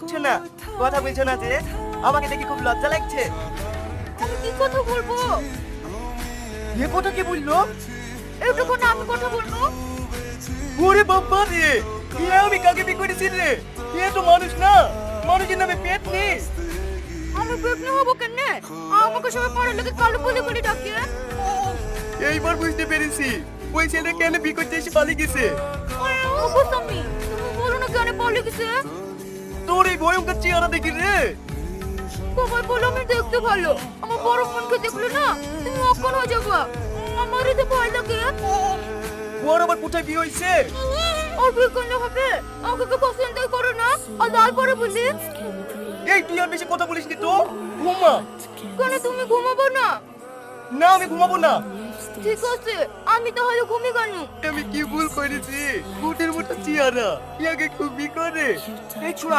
না কথা বলছো না যে আমাকে দেখে খুব লজ্জা লাগছে। আমি কি কথা বলবো? এ কথা কি বললো? একটু না আমি কথা বলবো। ওরে বাবা রে, এ আমি কাকে বি করেছি রে? এ তো মানুষ না, মানুষের নামে পেট নেই। আমি বেগনি হবো কেন? আমাকে সবাই পড়ার লোকে কালো বলে করে ডাকে। এইবার বুঝতে পেরেছি ওই ছেলে কেন বি করতে এসে পালিয়ে গেছে। ওগো স্বামী, তুমি বলো না কেন পালিয়ে গেছে? তোর এই ভয়ঙ্কর চেহারা দেখি রে। সবাই বলো আমি দেখতে ভালো, আমার বড় মনকে দেখলে না তুমি অজ্ঞান হয়ে যাবা। আমার এতে ভয় লাগে। ওর আবার কোথায় বিয়ে হয়েছে? আর বিয়ে করলে হবে? আমাকে পছন্দই করো না আর তারপরে বলি এই তুই আর বেশি কথা বলিস নি তো। ঘুমা। কেন তুমি ঘুমাবো না? না আমি ঘুমাবো না। ঠিক আছে আমি তাহলে ঘুমিয়ে গেল। আমি কি ভুল করেছি? ভূতের মতো চেহারা ইয়াকে খুব বি করে। এই ছোড়া